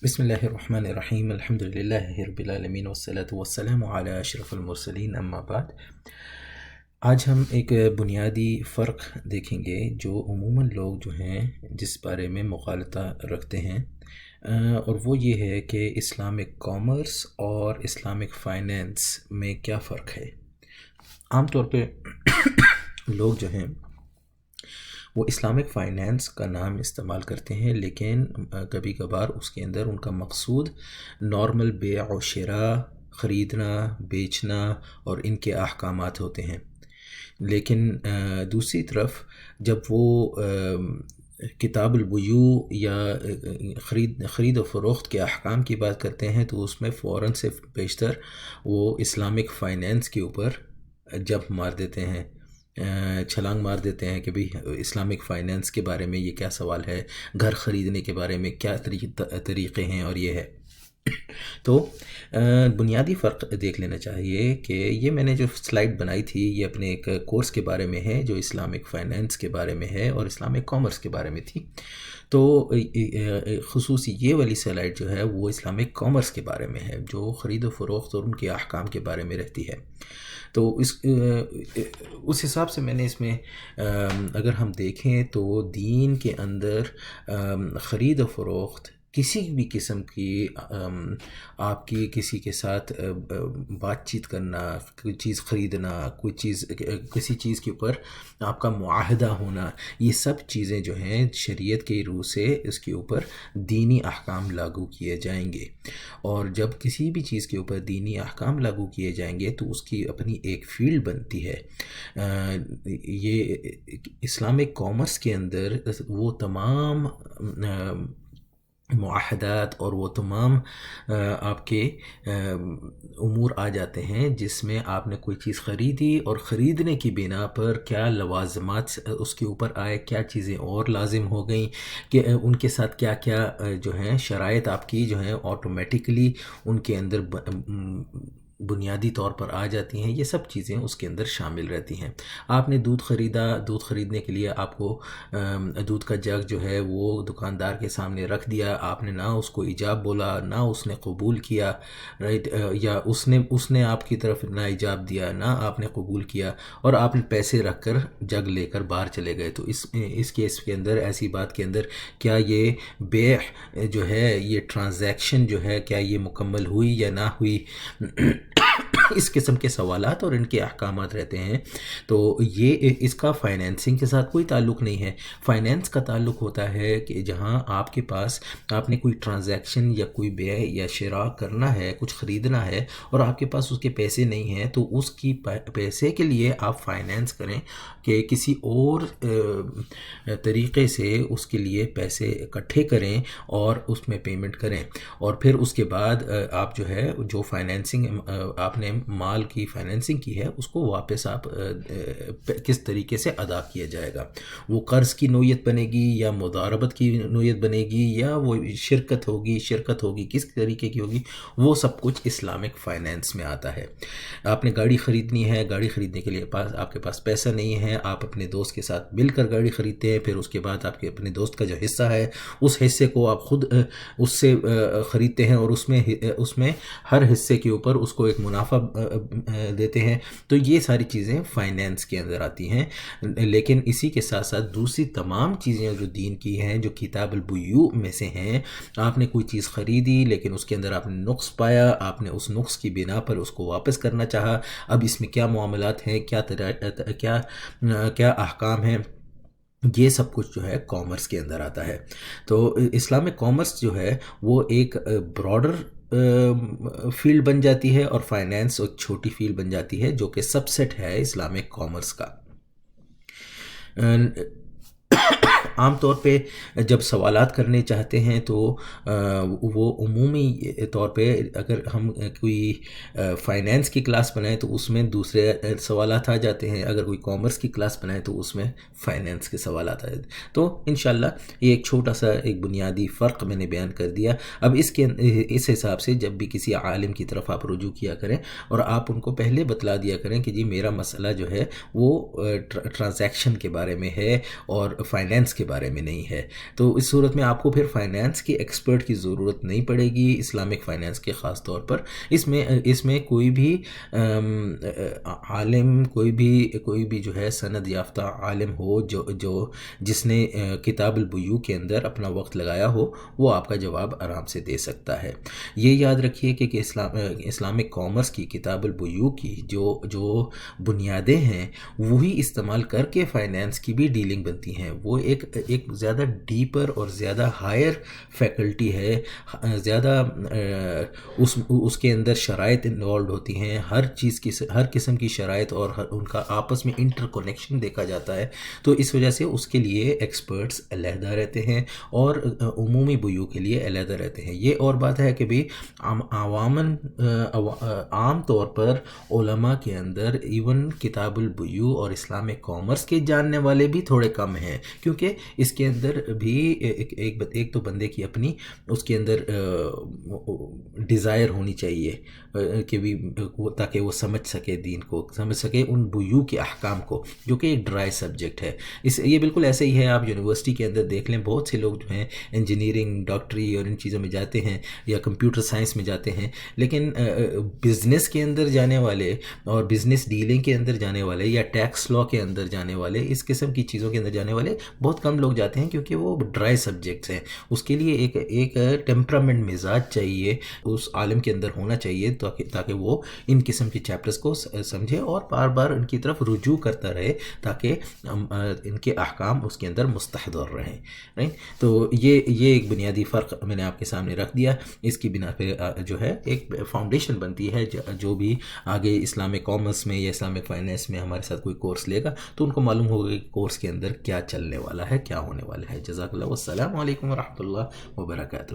بسم اللہ الرحمن الرحیم، الحمد للہ رب العالمین والصلاة والسلام علی اشرف المرسلین، اما بعد۔ آج ہم ایک بنیادی فرق دیکھیں گے جو عموماً لوگ جو ہیں جس بارے میں مغالطہ رکھتے ہیں، اور وہ یہ ہے کہ اسلامک کامرس اور اسلامک فائنینس میں کیا فرق ہے۔ عام طور پہ لوگ جو ہیں وہ اسلامک فائنینس کا نام استعمال کرتے ہیں، لیکن کبھی کبھار اس کے اندر ان کا مقصود نارمل بیع و شراء، خریدنا بیچنا اور ان کے احکامات ہوتے ہیں۔ لیکن دوسری طرف جب وہ کتاب البیوع یا خرید و فروخت کے احکام کی بات کرتے ہیں تو اس میں فوراً سے بیشتر وہ اسلامک فائنینس کے اوپر جب مار دیتے ہیں، چھلانگ مار دیتے ہیں کہ بھئی اسلامک فائنینس کے بارے میں یہ کیا سوال ہے، گھر خریدنے کے بارے میں کیا طریقے ہیں، اور یہ ہے۔ تو بنیادی فرق دیکھ لینا چاہیے کہ یہ میں نے جو سلائیڈ بنائی تھی یہ اپنے ایک کورس کے بارے میں ہے جو اسلامک فائنینس کے بارے میں ہے اور اسلامک کامرس کے بارے میں تھی۔ تو خصوصی یہ والی سلائیڈ جو ہے وہ اسلامک کامرس کے بارے میں ہے، جو خرید و فروخت اور ان کے احکام کے بارے میں رہتی ہے۔ تو اس حساب سے میں نے اس میں اگر ہم دیکھیں تو دین کے اندر خرید و فروخت کسی بھی قسم کی آپ کی کسی کے ساتھ بات چیت کرنا، کوئی چیز خریدنا، کوئی چیز کسی چیز کے اوپر آپ کا معاہدہ ہونا، یہ سب چیزیں جو ہیں شریعت کے روح سے اس کے اوپر دینی احکام لاگو کیے جائیں گے، اور جب کسی بھی چیز کے اوپر دینی احکام لاگو کیے جائیں گے تو اس کی اپنی ایک فیلڈ بنتی ہے۔ یہ اسلامک کامرس کے اندر وہ تمام معاہدات اور وہ تمام آپ کے امور آ جاتے ہیں جس میں آپ نے کوئی چیز خریدی اور خریدنے کی بنا پر کیا لوازمات اس کے اوپر آئے، کیا چیزیں اور لازم ہو گئیں، کہ ان کے ساتھ کیا کیا جو ہیں شرائط آپ کی جو ہیں آٹومیٹکلی ان کے اندر بنیادی طور پر آ جاتی ہیں۔ یہ سب چیزیں اس کے اندر شامل رہتی ہیں۔ آپ نے دودھ خریدا، دودھ خریدنے کے لیے آپ کو دودھ کا جگ جو ہے وہ دکاندار کے سامنے رکھ دیا، آپ نے نہ اس کو ایجاب بولا نہ اس نے قبول کیا، رائٹ، یا اس نے آپ کی طرف نہ ایجاب دیا نہ آپ نے قبول کیا، اور آپ نے پیسے رکھ کر جگ لے کر باہر چلے گئے۔ تو اس کیس کے اندر، ایسی بات کے اندر، کیا یہ بیع جو ہے، یہ ٹرانزیکشن جو ہے، کیا یہ مکمل ہوئی یا نہ ہوئی؟ اس قسم کے سوالات اور ان کے احکامات رہتے ہیں۔ تو یہ اس کا فائنینسنگ کے ساتھ کوئی تعلق نہیں ہے۔ فائنینس کا تعلق ہوتا ہے کہ جہاں آپ کے پاس آپ نے کوئی ٹرانزیکشن یا کوئی بیع یا شراء کرنا ہے، کچھ خریدنا ہے، اور آپ کے پاس اس کے پیسے نہیں ہیں، تو اس کی پیسے کے لیے آپ فائنینس کریں کہ کسی اور طریقے سے اس کے لیے پیسے اکٹھے کریں اور اس میں پیمنٹ کریں، اور پھر اس کے بعد آپ جو ہے جو فائنینسنگ آپ نے مال کی فائنینسنگ کی ہے اس کو واپس آپ کس طریقے سے ادا کیا جائے گا، وہ قرض کی نوعیت بنے گی یا مضاربت کی نوعیت بنے گی یا وہ شرکت ہوگی کس طریقے کی ہوگی، وہ سب کچھ اسلامک فائنینس میں آتا ہے۔ آپ نے گاڑی خریدنی ہے، گاڑی خریدنے کے لیے آپ کے پاس پیسہ نہیں ہے، آپ اپنے دوست کے ساتھ مل کر گاڑی خریدتے ہیں، پھر اس کے بعد آپ کے اپنے دوست کا جو حصہ ہے اس حصے کو آپ خود اس سے خریدتے ہیں، اور اس میں ہر حصے کے اوپر اس کو ایک منافع دیتے ہیں۔ تو یہ ساری چیزیں فائنینس کے اندر آتی ہیں۔ لیکن اسی کے ساتھ ساتھ دوسری تمام چیزیں جو دین کی ہیں، جو کتاب البیوع میں سے ہیں، آپ نے کوئی چیز خریدی لیکن اس کے اندر آپ نے نقص پایا، آپ نے اس نقص کی بنا پر اس کو واپس کرنا چاہا، اب اس میں کیا معاملات ہیں، کیا احکام ہیں، یہ سب کچھ جو ہے کامرس کے اندر آتا ہے۔ تو اسلامک کامرس جو ہے وہ ایک براڈر فیلڈ بن جاتی ہے، اور فائنینس ایک چھوٹی فیلڈ بن جاتی ہے جو کہ سب سیٹ ہے اسلامک کامرس کا۔ عام طور پہ جب سوالات کرنے چاہتے ہیں تو وہ عمومی طور پہ اگر ہم کوئی فائنینس کی کلاس بنائیں تو اس میں دوسرے سوالات آ جاتے ہیں، اگر کوئی کامرس کی کلاس بنائیں تو اس میں فائنینس کے سوالات آ جاتے ہیں۔ تو انشاءاللہ یہ ایک چھوٹا سا ایک بنیادی فرق میں نے بیان کر دیا۔ اب اس حساب سے جب بھی کسی عالم کی طرف آپ رجوع کیا کریں اور آپ ان کو پہلے بتلا دیا کریں کہ جی میرا مسئلہ جو ہے وہ ٹرانزیکشن کے بارے میں ہے اور فائنینس کے بارے میں نہیں ہے. تو اس صورت میں آپ کو پھر فائنانس کی ایکسپرٹ کی ضرورت نہیں پڑے گی، اسلامک فائنانس کے خاص طور پر. اس میں کوئی بھی عالم، کوئی بھی جو ہے سند یافتہ عالم ہو جس نے کتاب البیوع کے اندر اپنا وقت لگایا ہو، وہ آپ کا جواب آرام سے دے سکتا ہے. یہ یاد رکھیے کہ اسلامک کامرس کی کتاب البیوع کی جو بنیادیں ہیں وہی استعمال کر کے فائنانس کی بھی ڈیلنگ بنتی ہیں. وہ ایک زیادہ ڈیپر اور زیادہ ہائر فیکلٹی ہے، زیادہ اس کے اندر شرائط انوالوڈ ہوتی ہیں، ہر قسم کی شرائط اور ان کا آپس میں انٹر کنیکشن دیکھا جاتا ہے. تو اس وجہ سے اس کے لیے ایکسپرٹس علیحدہ رہتے ہیں اور عمومی بیوع کے لیے علیحدہ رہتے ہیں. یہ اور بات ہے کہ بھی عام طور پر علماء کے اندر ایون کتاب البیوع اور اسلامک کامرس کے جاننے والے بھی تھوڑے کم ہیں، کیونکہ اس کے اندر بھی ایک تو بندے کی اپنی اس کے اندر ڈیزائر ہونی چاہیے کہ بھی تاکہ وہ سمجھ سکے دین کو، سمجھ سکے ان بیوع کے احکام کو، جو کہ ایک ڈرائی سبجیکٹ ہے. یہ بالکل ایسے ہی ہے، آپ یونیورسٹی کے اندر دیکھ لیں، بہت سے لوگ جو ہیں انجینئرنگ، ڈاکٹری اور ان چیزوں میں جاتے ہیں یا کمپیوٹر سائنس میں جاتے ہیں، لیکن بزنس کے اندر جانے والے اور بزنس ڈیلنگ کے اندر جانے والے یا ٹیکس لا کے اندر جانے والے، اس قسم کی چیزوں کے اندر جانے والے بہت کم لوگ جاتے ہیں، کیونکہ وہ ڈرائی سبجیکٹس ہیں. اس کے لیے ایک ٹیمپرامنٹ، مزاج چاہیے اس عالم کے اندر ہونا چاہیے تاکہ وہ ان قسم کے چیپٹرز کو سمجھے اور بار بار ان کی طرف رجوع کرتا رہے تاکہ ان کے احکام اس کے اندر مستحضر رہیں. تو یہ ایک بنیادی فرق میں نے آپ کے سامنے رکھ دیا. اس کی بنا پہ جو ہے ایک فاؤنڈیشن بنتی ہے. جو بھی آگے اسلامک کامرس میں یا اسلامک فائنانس میں ہمارے ساتھ کوئی کورس لے گا تو ان کو معلوم ہوگا کہ کورس کے اندر کیا چلنے والا ہے، کیا ہونے والا ہے. جزاک اللہ، والسلام علیکم ورحمۃ اللہ وبرکاتہ.